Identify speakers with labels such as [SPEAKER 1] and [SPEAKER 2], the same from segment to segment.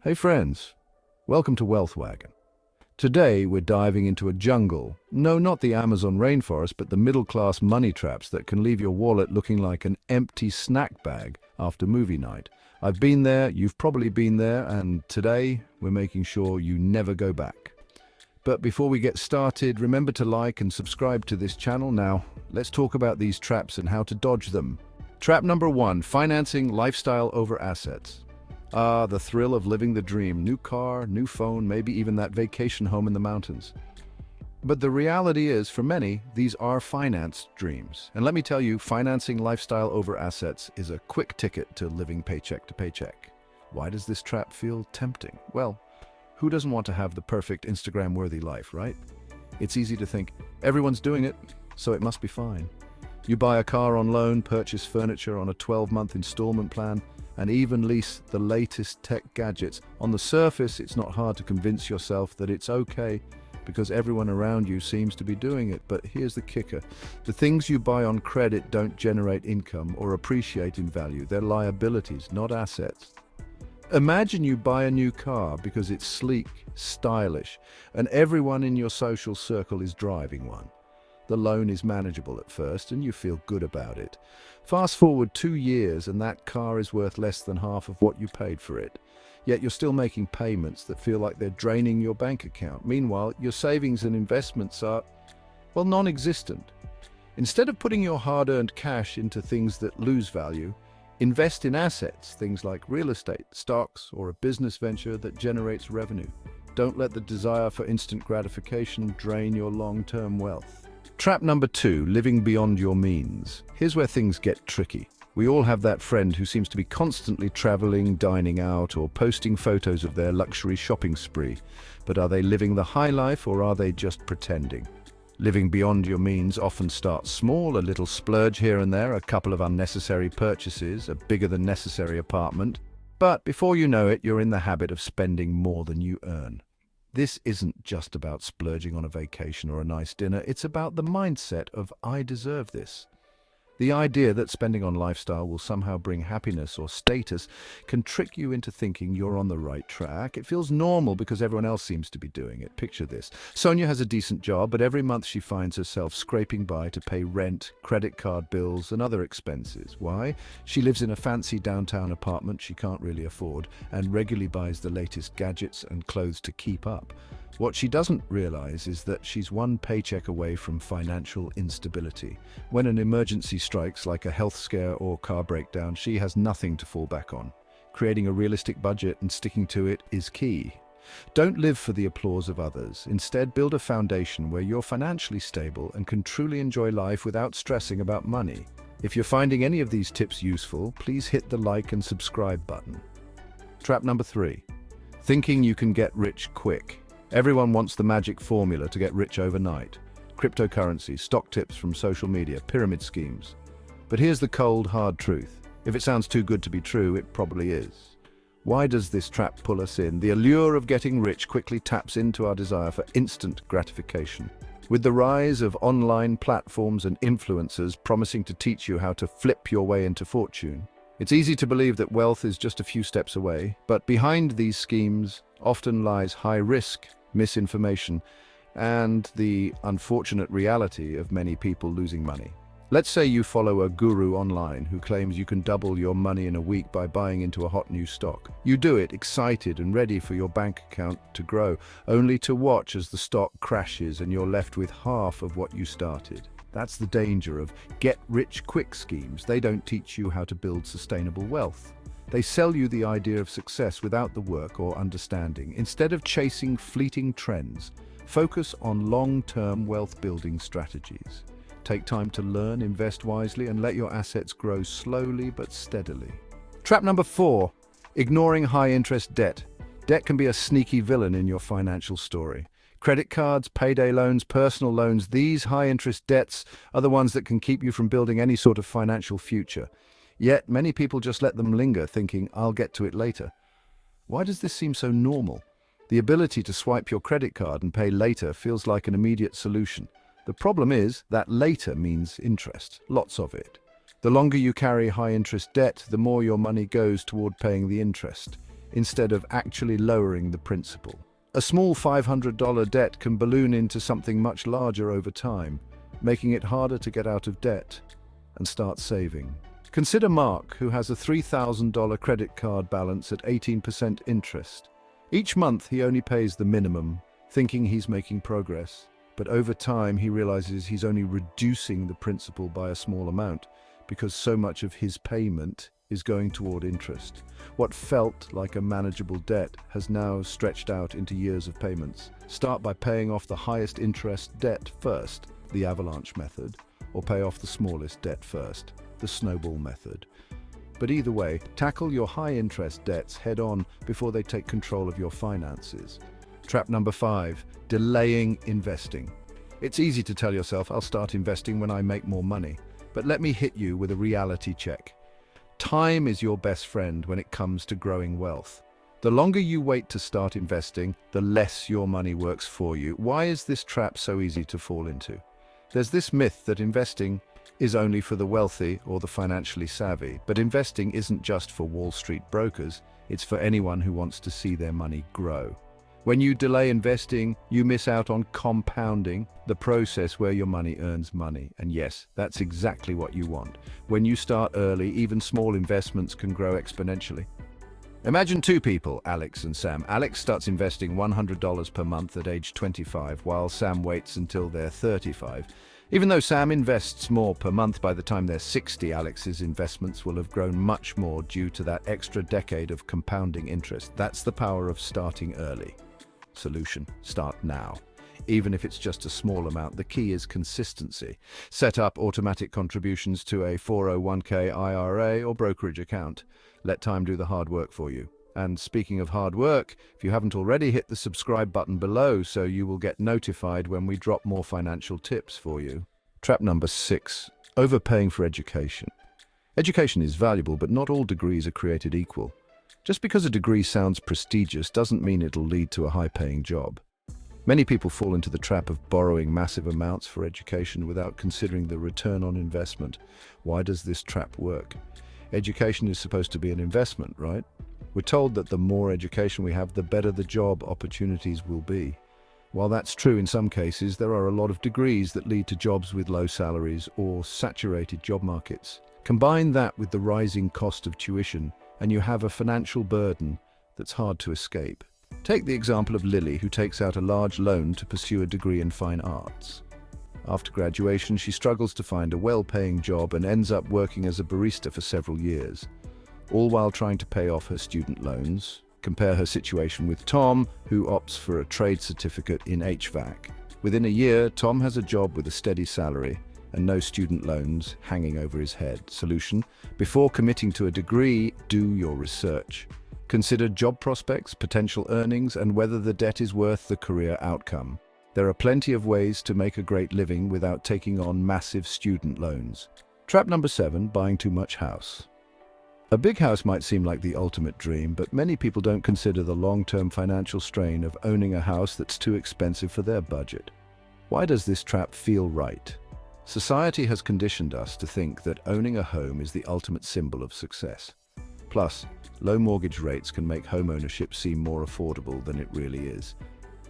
[SPEAKER 1] Hey friends, welcome to Wealth Wagon. Today we're diving into a jungle. No, not the Amazon rainforest, but the middle-class money traps that can leave your wallet looking like an empty snack bag after movie night. I've been there, you've probably been there, and today we're making sure you never go back. But before we get started, remember to like and subscribe to this channel. Now, let's talk about these traps and how to dodge them. Trap number 1, financing lifestyle over assets. Ah, the thrill of living the dream. New car, new phone, maybe even that vacation home in the mountains. But the reality is, for many, these are financed dreams. And let me tell you, financing lifestyle over assets is a quick ticket to living paycheck to paycheck. Why does this trap feel tempting? Well, who doesn't want to have the perfect Instagram-worthy life, right? It's easy to think, everyone's doing it, so it must be fine. You buy a car on loan, purchase furniture on a 12-month installment plan, and even lease the latest tech gadgets. On the surface, it's not hard to convince yourself that it's okay because everyone around you seems to be doing it. But here's the kicker. The things you buy on credit don't generate income or appreciate in value. They're liabilities, not assets. Imagine you buy a new car because it's sleek, stylish, and everyone in your social circle is driving one. The loan is manageable at first and you feel good about it. Fast forward 2 years and that car is worth less than half of what you paid for it. Yet you're still making payments that feel like they're draining your bank account. Meanwhile, your savings and investments are, well, non-existent. Instead of putting your hard-earned cash into things that lose value, invest in assets, things like real estate, stocks, or a business venture that generates revenue. Don't let the desire for instant gratification drain your long-term wealth. Trap number 2, living beyond your means. Here's where things get tricky. We all have that friend who seems to be constantly traveling, dining out, or posting photos of their luxury shopping spree. But are they living the high life or are they just pretending? Living beyond your means often starts small, a little splurge here and there, a couple of unnecessary purchases, a bigger than necessary apartment. But before you know it, you're in the habit of spending more than you earn. This isn't just about splurging on a vacation or a nice dinner, it's about the mindset of "I deserve this." The idea that spending on lifestyle will somehow bring happiness or status can trick you into thinking you're on the right track. It feels normal because everyone else seems to be doing it. Picture this. Sonia has a decent job, but every month she finds herself scraping by to pay rent, credit card bills, and other expenses. Why? She lives in a fancy downtown apartment she can't really afford and regularly buys the latest gadgets and clothes to keep up. What she doesn't realize is that she's one paycheck away from financial instability. When an emergency strikes, like a health scare or car breakdown, she has nothing to fall back on. Creating a realistic budget and sticking to it is key. Don't live for the applause of others. Instead, build a foundation where you're financially stable and can truly enjoy life without stressing about money. If you're finding any of these tips useful, please hit the like and subscribe button. Trap number 3, thinking you can get rich quick. Everyone wants the magic formula to get rich overnight. Cryptocurrency, stock tips from social media, pyramid schemes. But here's the cold, hard truth. If it sounds too good to be true, it probably is. Why does this trap pull us in? The allure of getting rich quickly taps into our desire for instant gratification. With the rise of online platforms and influencers promising to teach you how to flip your way into fortune, it's easy to believe that wealth is just a few steps away, but behind these schemes often lies high risk, misinformation, and the unfortunate reality of many people losing money. Let's say you follow a guru online who claims you can double your money in a week by buying into a hot new stock. You do it, excited and ready for your bank account to grow, only to watch as the stock crashes and you're left with half of what you started. That's the danger of get-rich-quick schemes. They don't teach you how to build sustainable wealth. They sell you the idea of success without the work or understanding. Instead of chasing fleeting trends, focus on long-term wealth-building strategies. Take time to learn, invest wisely, and let your assets grow slowly but steadily. Trap number 4, ignoring high-interest debt. Debt can be a sneaky villain in your financial story. Credit cards, payday loans, personal loans, these high-interest debts are the ones that can keep you from building any sort of financial future. Yet, many people just let them linger, thinking, "I'll get to it later." Why does this seem so normal? The ability to swipe your credit card and pay later feels like an immediate solution. The problem is that later means interest, lots of it. The longer you carry high-interest debt, the more your money goes toward paying the interest. instead of actually lowering the principal. A small $500 debt can balloon into something much larger over time, making it harder to get out of debt and start saving. Consider Mark, who has a $3,000 credit card balance at 18% interest. Each month he only pays the minimum, thinking he's making progress. But over time he realizes he's only reducing the principal by a small amount because so much of his payment is going toward interest. What felt like a manageable debt has now stretched out into years of payments. Start by paying off the highest interest debt first, the avalanche method, or pay off the smallest debt first, the snowball method. But either way, tackle your high-interest debts head-on before they take control of your finances. Trap number 5, delaying investing. It's easy to tell yourself, I'll start investing when I make more money. But let me hit you with a reality check. Time is your best friend when it comes to growing wealth. The longer you wait to start investing, the less your money works for you. Why is this trap so easy to fall into? There's this myth that investing is only for the wealthy or the financially savvy, but investing isn't just for Wall Street brokers, it's for anyone who wants to see their money grow. When you delay investing, you miss out on compounding, the process where your money earns money. And yes, that's exactly what you want. When you start early, even small investments can grow exponentially. Imagine two people, Alex and Sam. Alex starts investing $100 per month at age 25, while Sam waits until they're 35. Even though Sam invests more per month, by the time they're 60, Alex's investments will have grown much more due to that extra decade of compounding interest. That's the power of starting early. Solution: start now. Even if it's just a small amount, the key is consistency. Set up automatic contributions to a 401k IRA or brokerage account. Let time do the hard work for you. And speaking of hard work, if you haven't already, hit the subscribe button below so you will get notified when we drop more financial tips for you. Trap number 6, overpaying for education. Education is valuable, but not all degrees are created equal. Just because a degree sounds prestigious doesn't mean it'll lead to a high-paying job. Many people fall into the trap of borrowing massive amounts for education without considering the return on investment. Why does this trap work? Education is supposed to be an investment, right? We're told that the more education we have, the better the job opportunities will be. While that's true in some cases, there are a lot of degrees that lead to jobs with low salaries or saturated job markets. Combine that with the rising cost of tuition, and you have a financial burden that's hard to escape. Take the example of Lily, who takes out a large loan to pursue a degree in fine arts. After graduation, she struggles to find a well-paying job and ends up working as a barista for several years, all while trying to pay off her student loans. Compare her situation with Tom, who opts for a trade certificate in HVAC. Within a year, Tom has a job with a steady salary and no student loans hanging over his head. Solution: before committing to a degree, do your research. Consider job prospects, potential earnings, and whether the debt is worth the career outcome. There are plenty of ways to make a great living without taking on massive student loans. Trap number 7, buying too much house. A big house might seem like the ultimate dream, but many people don't consider the long-term financial strain of owning a house that's too expensive for their budget. Why does this trap feel right? Society has conditioned us to think that owning a home is the ultimate symbol of success. Plus, low mortgage rates can make home ownership seem more affordable than it really is.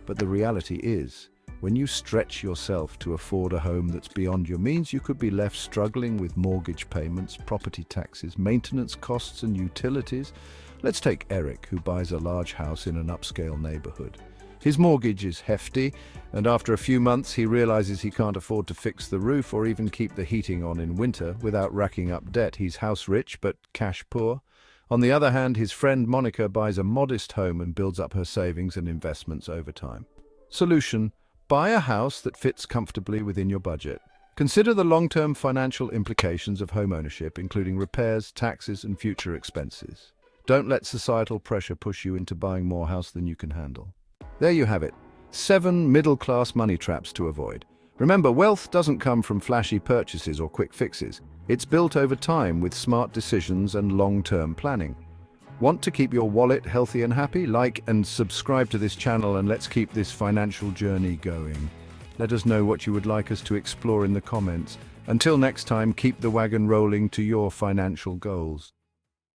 [SPEAKER 1] But the reality is, when you stretch yourself to afford a home that's beyond your means, you could be left struggling with mortgage payments, property taxes, maintenance costs, and utilities. Let's take Eric, who buys a large house in an upscale neighborhood. His mortgage is hefty, and after a few months he realizes he can't afford to fix the roof or even keep the heating on in winter without racking up debt. He's house rich but cash poor. On the other hand, his friend Monica buys a modest home and builds up her savings and investments over time. Solution: buy a house that fits comfortably within your budget. Consider the long-term financial implications of home ownership, including repairs, taxes, and future expenses. Don't let societal pressure push you into buying more house than you can handle. There you have it, 7 middle-class money traps to avoid. Remember, wealth doesn't come from flashy purchases or quick fixes. It's built over time with smart decisions and long-term planning. Want to keep your wallet healthy and happy? Like and subscribe to this channel, and let's keep this financial journey going. Let us know what you would like us to explore in the comments. Until next time, keep the wagon rolling to your financial goals.